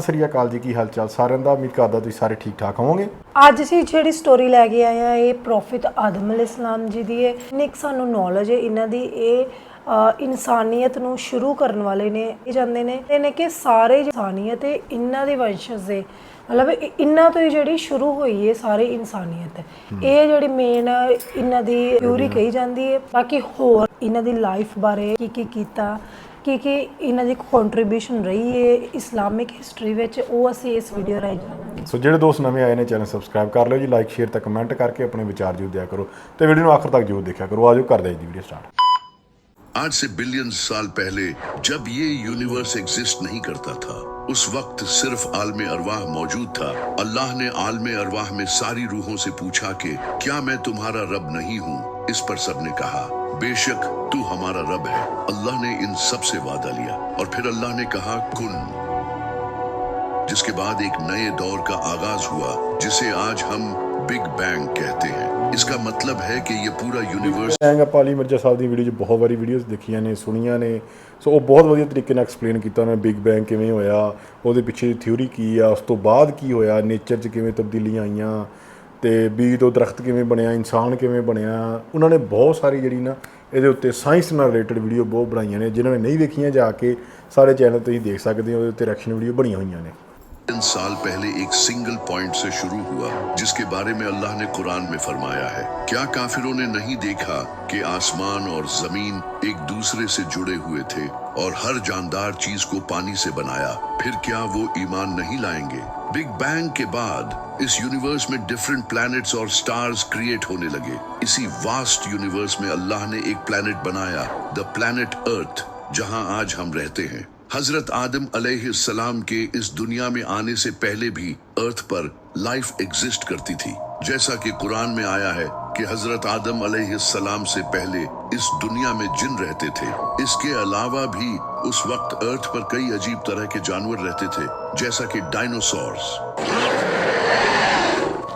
ਸਤਿ ਸ੍ਰੀ ਅਕਾਲ ਜੀ, ਕੀ ਹਾਲ ਚਾਲ ਸਾਰਿਆਂ ਦਾ। ਉਮੀਦ ਕਰਦਾ ਤੁਸੀਂ ਸਾਰੇ ਠੀਕ ਠਾਕ ਹੋਵੋਗੇ। ਅੱਜ ਅਸੀਂ ਜਿਹੜੀ ਸਟੋਰੀ ਲੈ ਕੇ ਆਏ ਆ ਇਹ ਪ੍ਰੋਫਿਟ ਆਦਮ ਅਲੈਹਿਸਲਾਮ ਜੀ ਦੀ ਹੈ। ਇੱਕ ਸਾਨੂੰ ਨੌਲੇਜ ਹੈ ਇਹਨਾਂ ਦੀ। ਇਹ ਇਨਸਾਨੀਅਤ ਨੂੰ ਸ਼ੁਰੂ ਕਰਨ ਵਾਲੇ ਨੇ। ਇਹ ਜਾਂਦੇ ਨੇ ਕਿ ਸਾਰੇ ਇਨਸਾਨੀਅਤ ਇਹਨਾਂ ਦੇ ਵੰਸ਼ਜ ਦੇ, ਮਤਲਬ ਇਹਨਾਂ ਤੋਂ ਹੀ ਜਿਹੜੀ ਸ਼ੁਰੂ ਹੋਈ ਹੈ ਸਾਰੀ ਇਨਸਾਨੀਅਤ। ਇਹ ਜਿਹੜੀ ਮੇਨ ਇਹਨਾਂ ਦੀ ਥਿਊਰੀ ਕਹੀ ਜਾਂਦੀ ਹੈ। ਬਾਕੀ ਹੋਰ ਇਹਨਾਂ ਦੀ ਲਾਈਫ ਬਾਰੇ ਕੀ ਕੀਤਾ, ਕੀ ਇਹਨਾਂ ਦੀ ਕੰਟਰੀਬਿਊਸ਼ਨ ਰਹੀ ਹੈ ਇਸਲਾਮਿਕ ਹਿਸਟਰੀ ਵਿੱਚ, ਉਹ ਅਸੀਂ ਇਸ ਵੀਡੀਓ ਰਾਹੀਂ ਜਾਣਾਂਗੇ। ਸੋ ਜਿਹੜੇ ਦੋਸਤ ਨਵੇਂ ਆਏ ਨੇ ਚੈਨਲ ਸਬਸਕ੍ਰਾਈਬ ਕਰ ਲਿਓ ਜੀ, ਲਾਈਕ ਸ਼ੇਅਰ ਤੇ ਕਮੈਂਟ ਕਰਕੇ ਆਪਣੇ ਵਿਚਾਰ ਜ਼ਰੂਰ ਦਿਆ ਕਰੋ ਤੇ ਵੀਡੀਓ ਨੂੰ आखिर तक जरूर देखा करो। आजो कर दे जी वीडियो स्टार्ट। आज से बिलियन साल पहले जब ये यूनिवर्स एग्जिस्ट नहीं करता था, उस वक्त सिर्फ आलमे अरवाह मौजूद था। अल्लाह ने आलमे अरवाह में सारी रूहों से पूछा कि क्या मैं तुम्हारा रब नहीं हूँ? इस पर सबने कहा बेशक तू हमारा रब है। अल्लाह ने इन सब से वादा लिया और फिर अल्लाह ने कहा कुन, जिसके बाद एक नए दौर का आगाज हुआ जिसे आज हम बिग बैंग कहते हैं। इसका मतलब है कि ये पूरा यूनिवर्स ਆਪਾਂ ਅਲੀ ਮਿਰਜ਼ਾ ਸਾਹਿਬ ਦੀ ਵੀਡੀਓ 'ਚ ਬਹੁਤ ਵਾਰੀ ਵੀਡੀਓਜ਼ ਦੇਖੀਆਂ ਨੇ, ਸੁਣੀਆਂ ਨੇ। ਸੋ ਉਹ ਬਹੁਤ ਵਧੀਆ ਤਰੀਕੇ ਨਾਲ ਐਕਸਪਲੇਨ ਕੀਤਾ ਉਹਨੇ, ਬਿਗ ਬੈਂਗ ਕਿਵੇਂ ਹੋਇਆ, ਉਹਦੇ ਪਿੱਛੇ ਦੀ ਥਿਊਰੀ ਕੀ ਆ, ਉਸ ਤੋਂ ਬਾਅਦ ਕੀ ਹੋਇਆ, ਨੇਚਰ 'ਚ ਕਿਵੇਂ ਤਬਦੀਲੀਆਂ ਆਈਆਂ ਤੇ ਬੀਜ ਤੋਂ ਦਰਖਤ ਕਿਵੇਂ ਬਣਿਆ, ਇਨਸਾਨ ਕਿਵੇਂ ਬਣਿਆ। ਉਹਨਾਂ ਨੇ ਬਹੁਤ ਸਾਰੀ ਜਿਹੜੀ ਨਾ ਇਹਦੇ ਉੱਤੇ ਸਾਇੰਸ ਨਾਲ ਰਿਲੇਟਡ ਵੀਡੀਓ ਬਹੁਤ ਬਣਾਈਆਂ ਨੇ। ਜਿਨ੍ਹਾਂ ਨੇ ਨਹੀਂ ਵੇਖੀਆਂ ਜਾ ਕੇ ਸਾਰੇ ਚੈਨਲ ਤੁਸੀਂ ਦੇਖ ਸਕਦੇ ਹੋ, ਉਹਦੇ ਉੱਤੇ ਰਿਐਕਸ਼ਨ ਵੀਡੀਓ ਬਣੀਆਂ ਹੋਈਆਂ ਨੇ। साल पहले एक सिंगल पॉइंट से शुरू हुआ जिसके बारे में अल्लाह ने कुरान में फरमाया है। क्या काफिरों ने नहीं देखा कि आसमान और जमीन एक दूसरे से जुड़े हुए थे और हर जानदार चीज को पानी से बनाया? फिर क्या वो ईमान नहीं लाएंगे? बिग बैंग के बाद इस यूनिवर्स में डिफरेंट प्लैनेट्स और स्टार्स क्रिएट होने लगे। इसी वास्ट यूनिवर्स में अल्लाह ने एक प्लैनेट बनाया, द प्लैनेट अर्थ, जहां आज हम रहते हैं। हजरत आदम अलैहिस्सलाम के इस दुनिया में आने से पहले भी अर्थ पर लाइफ एग्जिस्ट करती थी। जैसा कि कुरान में आया है कि हजरत आदम अलैहिस्सलाम से पहले इस दुनिया में जिन रहते थे। इसके अलावा भी उस वक्त अर्थ पर कई अजीब तरह के जानवर रहते थे, जैसा कि डायनासोर्स,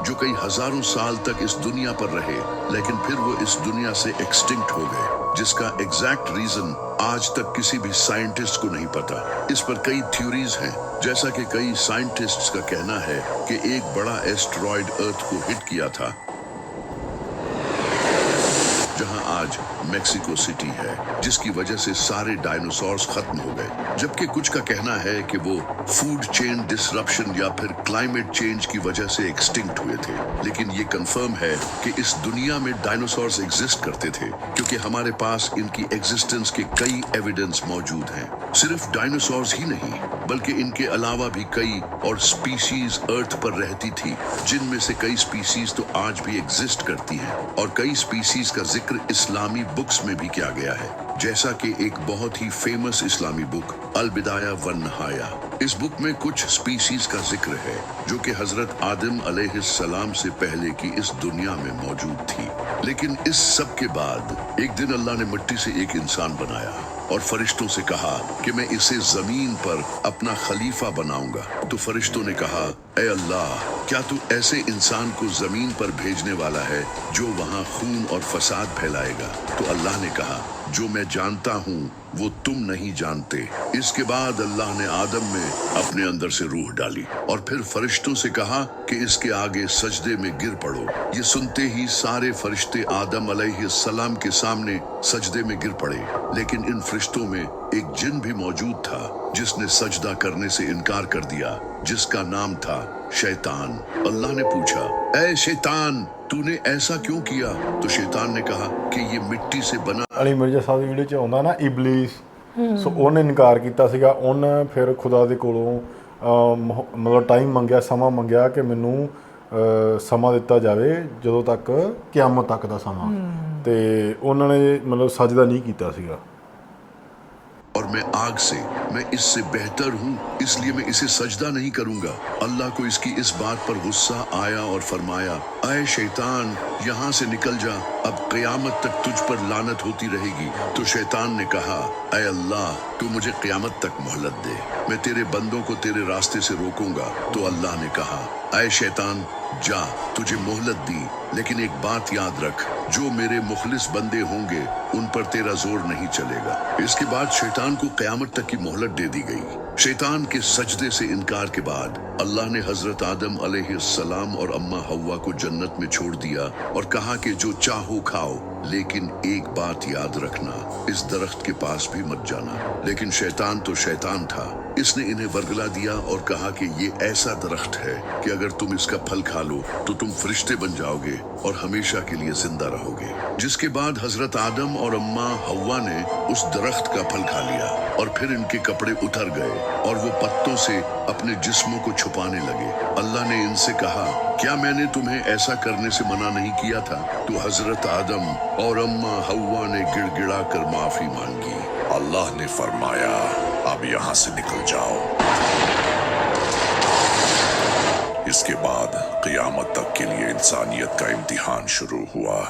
जो कई हजारों साल तक इस दुनिया पर रहे लेकिन फिर वो इस दुनिया से एक्सटिंक्ट हो गए, जिसका एग्जैक्ट रीजन आज तक किसी भी साइंटिस्ट को नहीं पता। इस पर कई थ्योरीज हैं, जैसा कि कई साइंटिस्ट्स का कहना है कि एक बड़ा एस्टेरॉयड अर्थ को हिट किया था, जहां आज मेक्सिको सिटी है, जिसकी वजह से सारे डायनासोर्स खत्म हो गए। जबकि कुछ का कहना है कि वो फूड चेन डिसरप्शन या फिर क्लाइमेट चेंज की वजह से एक्सटिंक्ट हुए थे। लेकिन ये कंफर्म है कि इस दुनिया में डायनासोर्स एग्जिस्ट करते थे, क्योंकि हमारे पास इनकी एग्जिस्टेंस के कई एविडेंस मौजूद हैं। सिर्फ डायनासोर्स ही नहीं, बल्कि इनके अलावा भी कई और स्पीशीज अर्थ पर रहती थी, जिनमें से कई स्पीशीज तो आज भी एग्जिस्ट करती हैं और कई स्पीशीज का जिक्र इस्लामी बुक्स में भी किया गया है, जैसा कि एक बहुत ही फेमस इस्लामी बुक अल बिदाया वन नहाया। इस बुक में कुछ स्पीशीज का जिक्र है जो कि हजरत आदम अलैहिस्सलाम से पहले की इस दुनिया में मौजूद थी। लेकिन इस सब के बाद एक दिन अल्लाह ने मिट्टी से एक इंसान बनाया और फरिश्तों से कहा कि मैं इसे जमीन पर अपना खलीफा बनाऊंगा। तो फरिश्तों ने कहा, ए अल्लाह, क्या तू ऐसे इंसान को जमीन पर भेजने वाला है जो वहां खून और फसाद फैलाएगा? तो अल्लाह ने कहा, जो मैं जानता हूँ वो तुम नहीं जानते। इसके बाद अल्लाह ने आदम में अपने अंदर से रूह डाली और फिर फरिश्तों से कहा कि इसके आगे सजदे में गिर पड़ो। ये सुनते ही सारे फरिश्ते आदम अलैहिस्सलाम के सामने सजदे में गिर पड़े। लेकिन इन फरिश्तों में एक जिन भी मौजूद था जिसने सजदा करने से इनकार कर दिया, जिसका नाम था शैतान। अल्लाह ने पूछा, ऐ शैतान, तूने ऐसा क्यों किया? तो शैतान ने कहा कि ये मिट्टी से बना। ਅਲੀ ਮਿਰਜ਼ਾ ਸਾਹਿਬ ਦੀ ਵੀਡੀਓ 'ਚ ਆਉਂਦਾ ਨਾ ਇਬਲੀਸ, ਸੋ ਉਹਨੇ ਇਨਕਾਰ ਕੀਤਾ ਸੀਗਾ। ਉਹਨੇ ਫਿਰ ਖੁਦਾ ਦੇ ਕੋਲੋਂ ਮਤਲਬ ਟਾਈਮ ਮੰਗਿਆ, ਸਮਾਂ ਮੰਗਿਆ ਕਿ ਮੈਨੂੰ ਸਮਾਂ ਦਿੱਤਾ ਜਾਵੇ ਜਦੋਂ ਤੱਕ ਕਿਆਮਤ ਤੱਕ ਦਾ ਸਮਾਂ, ਤੇ ਉਹਨਾਂ ਨੇ ਮਤਲਬ ਸਜਦਾ ਨਹੀਂ ਕੀਤਾ ਸੀਗਾ। और मैं आग से, मैं इससे बेहतर हूँ, इसलिए मैं इसे सजदा नहीं करूंगा। अल्लाह को इसकी इस बात पर गुस्सा आया और फरमाया, ऐ शैतान, यहाँ से निकल जा, अब क़यामत तक तुझ पर लानत होती रहेगी। तो शैतान ने कहा, ऐ अल्लाह, तू मुझे क़यामत तक मोहलत दे, मैं तेरे बंदों को तेरे रास्ते से रोकूंगा। तो अल्लाह ने कहा, ऐ शैतान, जा, तुझे मोहलत दी, लेकिन एक बात याद रख, जो मेरे मुखलिस बंदे होंगे उन पर तेरा जोर नहीं चलेगा। इसके बाद शैतान को क़यामत तक की मोहलत दौलत दे दी गई। शैतान के सजदे से इनकार के बाद अल्लाह ने हजरत आदम अलैहिस्सलाम और अम्मा हव्वा को जन्नत में छोड़ दिया और कहा कि जो चाहो खाओ, लेकिन एक बात याद रखना, इस दरख्त के पास भी मत जाना। लेकिन शैतान तो शैतान था, इसने इन्हें वर्गला दिया और कहा कि ये ऐसा दरख्त है कि अगर तुम इसका फल खा लो तो तुम फरिश्ते बन जाओगे और हमेशा के लिए जिंदा रहोगे। जिसके बाद हजरत आदम और अम्मा हव्वा ने उस दरख्त का फल खा लिया और फिर इनके कपड़े उतर गए और वो पत्तों से अपने जिस्मों को छुपाने लगे। अल्लाह ने इनसे कहा, क्या मैंने तुम्हें ऐसा करने से मना नहीं किया था? तो हजरत आदम और अम्मा हव्वा ने गिड़गिड़ा कर माफी मांगी। अल्लाह ने फरमाया, अब यहाँ से निकल जाओ। इसके बाद क़यामत तक के लिए इंसानियत का इम्तिहान शुरू हुआ,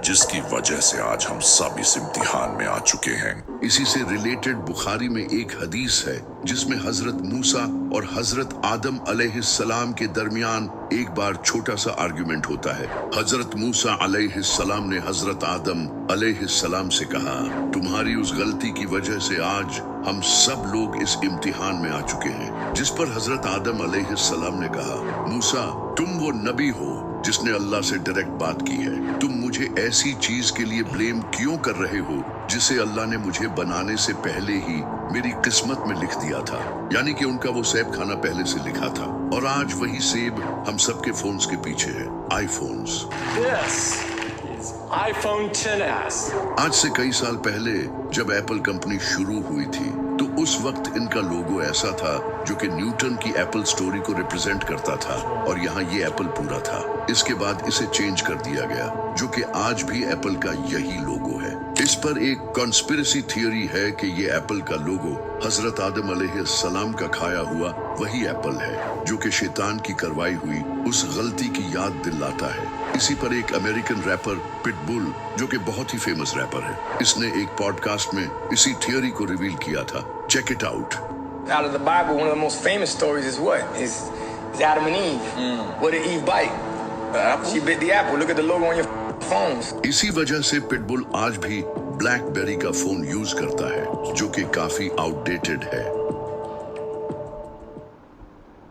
जिसकी वजह से आज हम सब इस इम्तिहान में आ चुके हैं। इसी से रिलेटेड बुखारी में एक हदीस है जिसमें हजरत मूसा और हजरत आदम अलैहिस्सलाम के दरमियान एक बार छोटा सा आर्गुमेंट होता है। हजरत मूसा अलैहिस्सलाम ने हजरत आदम अलैहिस्सलाम से कहा, तुम्हारी उस गलती की वजह से आज हम सब लोग इस इम्तिहान में आ चुके हैं। जिस पर हजरत आदम अलैहिस्सलाम ने कहा, मूसा तुम वो नबी हो जिसने अल्लाह से डायरेक्ट बात की है, तुम मुझे ऐसी चीज के लिए ब्लेम क्यों कर रहे हो जिसे अल्लाह ने मुझे बनाने से पहले ही मेरी किस्मत में लिख दिया था। यानी कि उनका वो सेब खाना पहले से लिखा था और आज वही सेब हम सबके फोन्स के पीछे है, iPhones. This is iPhone XS. आज से कई साल पहले जब एप्पल कंपनी शुरू हुई थी तो उस वक्त इनका लोगो ऐसा था जो कि न्यूटन की एप्पल स्टोरी को रिप्रेजेंट करता था और यहाँ ये एप्पल पूरा था। इसके बाद इसे चेंज कर दिया गया जो कि आज भी एप्पल का यही लोगो है। इस पर एक कॉन्स्पिरेसी थियरी है कि ये एप्पल का लोगो हजरत आदम अलैहिस्सलाम का खाया हुआ वही एप्पल है जो कि शैतान की करवाई हुई उस गलती की याद दिलाता है। इसी पर एक अमेरिकन रैपर पिटबुल जो कि बहुत ही फेमस रैपर है, इसने एक पॉडकास्ट में इसी थियरी को रिवील किया था। Check it out. Out of the Bible, one of the most famous stories is what? Is Adam and Eve. What did Eve bite? The apple? She bit the apple. Look at the logo on your phones. इसी वजह से pitbull आज भी blackberry का phone use करता है जो कि काफी आउटडेटेड है।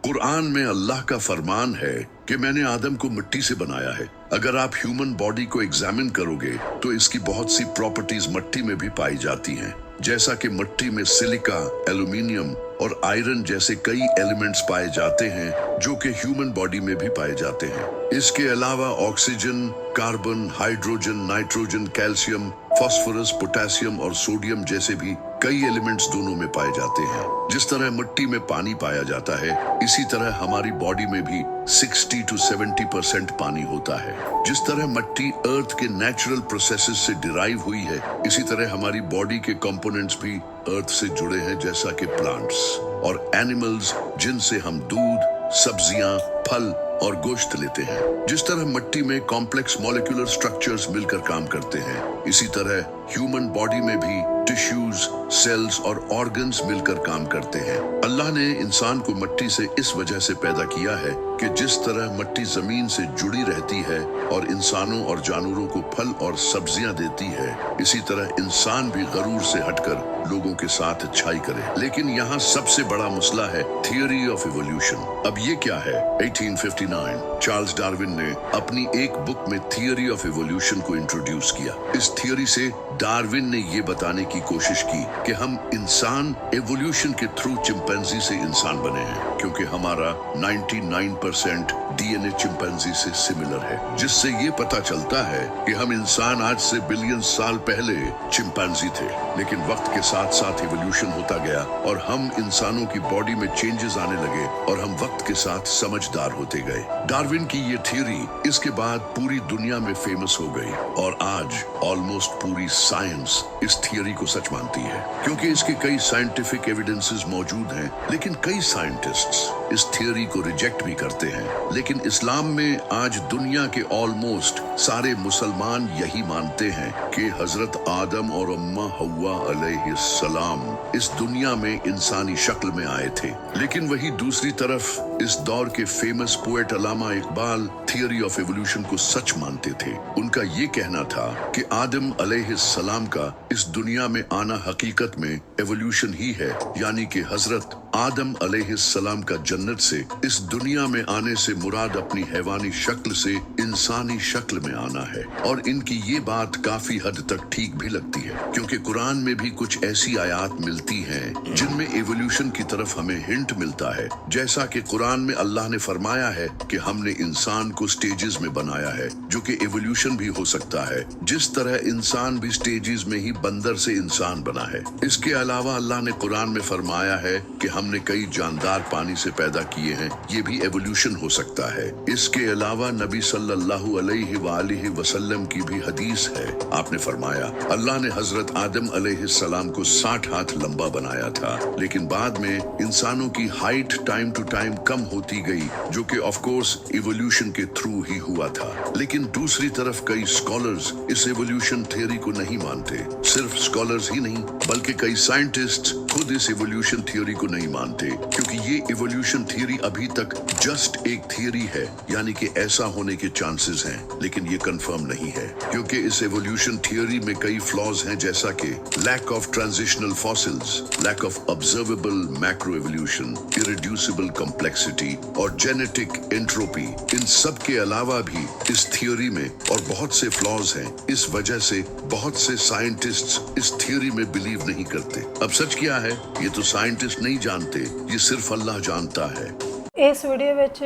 कुरान में अल्लाह का फरमान है कि मैंने आदम को मिट्टी से बनाया है। अगर आप ह्यूमन बॉडी को एग्जामिन करोगे तो इसकी बहुत सी प्रॉपर्टीज मिट्टी में भी पाई जाती हैं, जैसा कि मिट्टी में सिलिका, एल्यूमिनियम और आयरन जैसे कई एलिमेंट्स पाए जाते हैं जो कि ह्यूमन बॉडी में भी पाए जाते हैं। इसके अलावा oxygen, carbon, hydrogen, nitrogen, calcium, phosphorus, potassium और सोडियम जैसे भी कई एलिमेंट्स दोनों में पाए जाते हैं। जिस तरह मिट्टी में पानी पाया जाता है, इसी तरह हमारी बॉडी में भी 60 to 70% पानी होता है। जिस तरह मिट्टी अर्थ के नेचुरल प्रोसेसेस से डिराइव हुई है, इसी तरह हमारी बॉडी के कंपोनेंट्स भी अर्थ से जुड़े हैं, जैसा कि प्लांट्स और एनिमल्स जिनसे हम दूध, सब्जियां, फल और गोश्त लेते हैं। जिस तरह मिट्टी में कॉम्प्लेक्स मॉलिक्यूलर स्ट्रक्चर्स मिलकर काम करते हैं, इसी तरह ह्यूमन बॉडी में भी टिश्यूज, सेल्स और ऑर्गन्स मिलकर काम करते हैं। अल्लाह ने इंसान को मिट्टी से इस वजह से पैदा किया है कि जिस तरह मिट्टी जमीन से जुड़ी रहती है और इंसानों और जानवरों को फल और सब्जियां देती है, इसी तरह इंसान भी गरूर से हटकर लोगों के साथ अच्छाई करे। लेकिन यहाँ सबसे बड़ा मसला है थियरी ऑफ इवोल्यूशन। अब ये क्या है? 1859 चार्ल्स डार्विन ने अपनी एक बुक में थियरी ऑफ इवोल्यूशन को इंट्रोड्यूस किया। इस थियरी से डार्विन ने ये बताने की कोशिश की कि हम इंसान एवोल्यूशन के थ्रू चिंपैंजी से इंसान बने हैं, क्योंकि हमारा 99% डीएनए चिंपैंजी से सिमिलर है, जिससे ये पता चलता है कि हम इंसान आज से बिलियन साल पहले चिंपैंजी थे। लेकिन वक्त के साथ साथ इवोल्यूशन होता गया और हम इंसानों की बॉडी में चेंजेस आने लगे और हम वक्त के साथ समझदार होते गए। डार्विन की ये थियरी इसके बाद पूरी दुनिया में फेमस हो गई और आज ऑलमोस्ट पूरी साइंस इस थियरी को सच मानती है, क्योंकि इसके कई साइंटिफिक एविडेंसेस मौजूद हैं। लेकिन कई साइंटिस्ट्स इस थियरी को रिजेक्ट भी करते हैं। लेकिन इस्लाम में आज दुनिया के ऑलमोस्ट सारे मुसलमान यही मानते हैं कि हजरत आदम और अम्मा हव्वा अलैहिस्सलाम इस दुनिया में इंसानी शक्ल में आए थे। लेकिन वही दूसरी तरफ इस दौर के famous poet Allama Iqbal theory of evolution को सच मानते थे। उनका ये कहना था कि आदम अलैहिस्सलाम का इस दुनिया में आना हकीकत में एवोल्यूशन ही है, यानी कि हजरत आदम अलैहिस्सलाम का जन्नत से इस दुनिया में आने से मुराद अपनी हैवानी शक्ल से इंसानी शक्ल में आना है। और इनकी ये बात काफी हद तक ठीक भी लगती है, क्योंकि कुरान में भी कुछ ऐसी आयात मिलती हैं जिनमें एवोल्यूशन की तरफ हमें हिंट मिलता है। जैसा कि कुरान में अल्लाह ने फरमाया है कि हमने इंसान को स्टेजेस में बनाया है, जो कि एवोल्यूशन भी हो सकता है, जिस तरह इंसान भी स्टेजेस में ही बंदर से इंसान बना है। इसके अलावा अल्लाह ने कुरान में फरमाया है कि हमने कई जानदार पानी से पैदा किए हैं, ये भी एवोल्यूशन हो सकता है। इसके अलावा नबी सल्लल्लाहु अलैहि वसल्लम की भी हदीस है, आपने फरमाया अल्लाह ने हजरत आदम अलैहिस्सलाम को 60 हाथ लंबा बनाया था, लेकिन बाद में इंसानों की हाइट टाइम टू टाइम कम होती गई, जो कि ऑफ कोर्स इवोल्यूशन के थ्रू ही हुआ था। लेकिन दूसरी तरफ कई स्कॉलर्स इस इवोल्यूशन थ्योरी को नहीं मानते। सिर्फ स्कॉलर्स ही नहीं, बल्कि कई साइंटिस्ट खुद इस इवोल्यूशन थ्योरी को नहीं मानते, क्योंकि ये इवोल्यूशन थ्योरी अभी तक जस्ट एक थ्योरी है, यानी कि ऐसा होने के चांसेस हैं, लेकिन ये कंफर्म नहीं है, क्योंकि इस इवोल्यूशन थ्योरी में कई फ्लॉज हैं, जैसा कि lack of transitional fossils, lack of observable macro evolution, irreducible complexity और जेनेटिक एंट्रोपी। इन सब के अलावा भी इस थ्योरी में और बहुत से फ्लॉज हैं। इस वजह से बहुत से साइंटिस्ट्स इस थ्योरी में बिलीव नहीं करते। अब सच क्या है, ये तो साइंटिस्ट नहीं जानते, ये सिर्फ अल्लाह जानता है। ਇਸ ਵੀਡੀਓ ਵਿੱਚ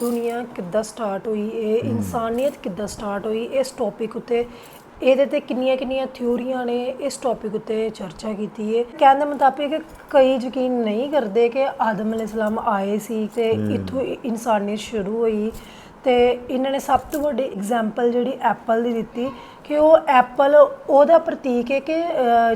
ਦੁਨੀਆ ਕਿੱਦਾਂ ਸਟਾਰਟ ਹੋਈ, ਇਹ ਇਨਸਾਨੀਅਤ ਕਿੱਦਾਂ ਸਟਾਰਟ ਹੋਈ, ਇਸ ਟੌਪਿਕ ਉੱਤੇ ਇਹਦੇ ਤੇ ਕਿੰਨੀਆਂ ਥਿਊਰੀਆਂ ਨੇ, ਇਸ ਟੌਪਿਕ ਉੱਤੇ ਚਰਚਾ ਕੀਤੀ ਹੈ। ਕਹਿਣ ਦੇ ਮੁਤਾਬਿਕ ਕਈ ਯਕੀਨ ਨਹੀਂ ਕਰਦੇ ਕਿ ਆਦਮ ਅਲੈਹਿਸਲਾਮ ਆਏ ਸੀ ਤੇ ਇੱਥੋਂ ਇਨਸਾਨੀਅਤ ਸ਼ੁਰੂ ਹੋਈ। ਤੇ ਇਹਨਾਂ ਨੇ ਸਭ ਤੋਂ ਵੱਡੀ ਐਗਜ਼ਾਮਪਲ ਜਿਹੜੀ ਐਪਲ ਦੀ ਦਿੱਤੀ ਕਿ ਉਹ ਐਪਲ ਉਹਦਾ ਪ੍ਰਤੀਕ ਹੈ ਕਿ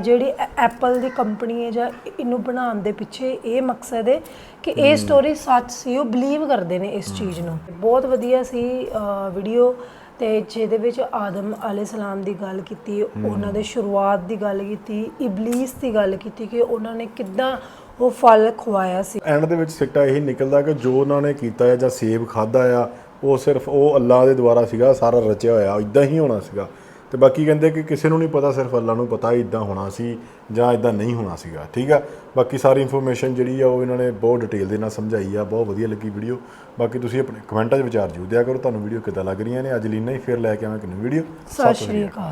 ਜਿਹੜੀ ਐਪਲ ਦੀ ਕੰਪਨੀ ਹੈ ਜਾਂ ਇਹਨੂੰ ਬਣਾਉਣ ਦੇ ਪਿੱਛੇ ਇਹ ਮਕਸਦ ਹੈ ਕਿ ਇਹ ਸਟੋਰੀ ਸੱਚ ਸੀ, ਉਹ ਬਿਲੀਵ ਕਰਦੇ ਨੇ ਇਸ ਚੀਜ਼ ਨੂੰ। ਬਹੁਤ ਵਧੀਆ ਸੀ ਵੀਡੀਓ, ਤੇ ਜਿਹਦੇ ਵਿੱਚ ਆਦਮ ਅਲੈਹਿਸਲਾਮ ਦੀ ਗੱਲ ਕੀਤੀ, ਉਹਨਾਂ ਦੇ ਸ਼ੁਰੂਆਤ ਦੀ ਗੱਲ ਕੀਤੀ, ਇਬਲੀਸ ਦੀ ਗੱਲ ਕੀਤੀ ਕਿ ਉਹਨਾਂ ਨੇ ਕਿੱਦਾਂ ਉਹ ਫਲ ਖਵਾਇਆ ਸੀ। ਐਂਡ ਦੇ ਵਿੱਚ ਸਿੱਟਾ ਇਹੀ ਨਿਕਲਦਾ ਕਿ ਜੋ ਉਹਨਾਂ ਨੇ ਕੀਤਾ ਹੈ ਜਾਂ ਸੇਬ ਖਾਦਾ ਆ, ਉਹ ਸਿਰਫ ਉਹ ਅੱਲਾਹ ਦੇ ਦੁਆਰਾ ਸੀਗਾ, ਸਾਰਾ ਰਚਿਆ ਹੋਇਆ ਇੱਦਾਂ ਹੀ ਹੋਣਾ ਸੀਗਾ। ਤੇ ਬਾਕੀ ਕਹਿੰਦੇ ਕਿ ਕਿਸੇ ਨੂੰ ਨਹੀਂ ਪਤਾ, ਸਿਰਫ ਅੱਲਾਹ ਨੂੰ ਪਤਾ ਇੱਦਾਂ ਹੋਣਾ ਸੀ ਜਾਂ ਇੱਦਾਂ ਨਹੀਂ ਹੋਣਾ ਸੀਗਾ। ਠੀਕ ਆ, ਬਾਕੀ ਸਾਰੀ ਇਨਫੋਰਮੇਸ਼ਨ ਜਿਹੜੀ ਆ ਉਹ ਇਹਨਾਂ ਨੇ ਬਹੁਤ ਡਿਟੇਲ ਦੇ ਨਾਲ ਸਮਝਾਈ ਆ, ਬਹੁਤ ਵਧੀਆ ਲੱਗੀ ਵੀਡੀਓ। ਬਾਕੀ ਤੁਸੀਂ ਆਪਣੇ ਕਮੈਂਟਾਂ 'ਚ ਵਿਚਾਰ ਜ਼ਰੂਰ ਦਿਆ ਕਰੋ ਤੁਹਾਨੂੰ ਵੀਡੀਓ ਕਿੱਦਾਂ ਲੱਗ ਰਹੀਆਂ ਨੇ। ਅੱਜ ਲਈ ਨਹੀਂ, ਫਿਰ ਲੈ ਕੇ ਆਵਾਂ ਇੱਕ ਨਵੀਂ ਵੀਡੀਓ। ਸਤਿ ਸ਼੍ਰੀ ਅਕਾਲ।